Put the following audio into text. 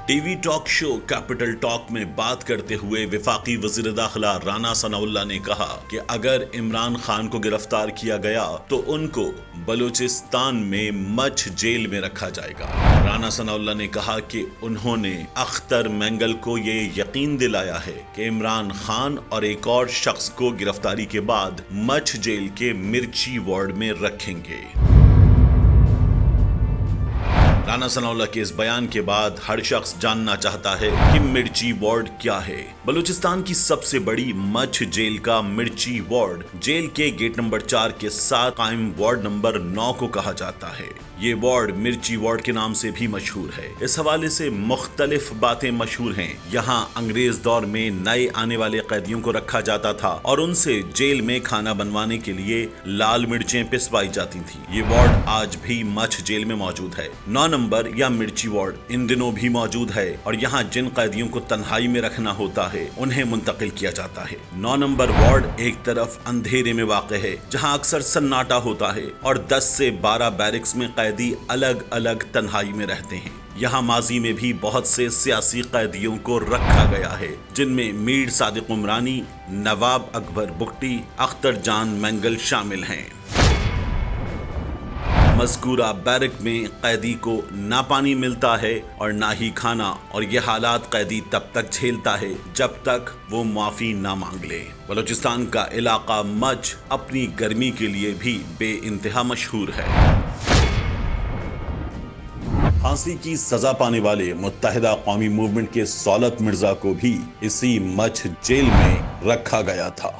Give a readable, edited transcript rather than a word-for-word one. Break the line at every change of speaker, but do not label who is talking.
T V talk show capital talk میں بات کرتے ہوئے وفاقی وزیر داخلہ رانا ثناء اللہ نے کہا کہ اگر عمران خان کو گرفتار کیا گیا تو ان کو بلوچستان میں مچھ جیل میں رکھا جائے گا۔ رانا ثناء اللہ نے کہا کہ انہوں نے اختر مینگل کو یہ یقین دلایا ہے کہ عمران خان اور ایک اور شخص کو گرفتاری کے بعد مچھ جیل کے مرچی وارڈ میں رکھیں گے۔ رانا ثناء اللہ کے اس بیان کے بعد ہر شخص جاننا چاہتا ہے کہ مرچی وارڈ کیا ہے۔ بلوچستان کی سب سے بڑی مچھ جیل کا مرچی وارڈ جیل کے گیٹ نمبر 4 کے ساتھ قائم وارڈ نمبر 9 کو کہا جاتا ہے۔ یہ وارڈ مرچی وارڈ کے نام سے بھی مشہور ہے۔ اس حوالے سے مختلف باتیں مشہور ہیں۔ یہاں انگریز دور میں نئے آنے والے قیدیوں کو رکھا جاتا تھا اور ان سے جیل میں کھانا بنوانے کے لیے لال مرچیں پسوائی جاتی تھیں۔ یہ وارڈ آج بھی مچھ جیل میں موجود ہے۔ 9 نمبر یا مرچی وارڈ ان دنوں بھی موجود ہے اور یہاں جن قیدیوں کو تنہائی میں رکھنا ہوتا ہے انہیں منتقل کیا جاتا ہے۔ 9 نمبر وارڈ ایک طرف اندھیرے میں واقع ہے جہاں اکثر سناٹا ہوتا ہے اور 10 سے 12 بیرکس میں قیدی الگ الگ تنہائی میں رہتے ہیں۔ یہاں ماضی میں بھی بہت سے سیاسی قیدیوں کو رکھا گیا ہے جن میں میر صادق عمرانی، نواب اکبر بگٹی، اختر جان مینگل شامل ہیں۔ مذکورہ بیرک میں قیدی کو نہ پانی ملتا ہے اور نہ ہی کھانا، اور یہ حالات قیدی تب تک جھیلتا ہے جب تک وہ معافی نہ مانگ لے۔ بلوچستان کا علاقہ مچھ اپنی گرمی کے لیے بھی بے انتہا مشہور ہے۔ پھانسی کی سزا پانے والے متحدہ قومی موومنٹ کے سولت مرزا کو بھی اسی مچھ جیل میں رکھا گیا تھا۔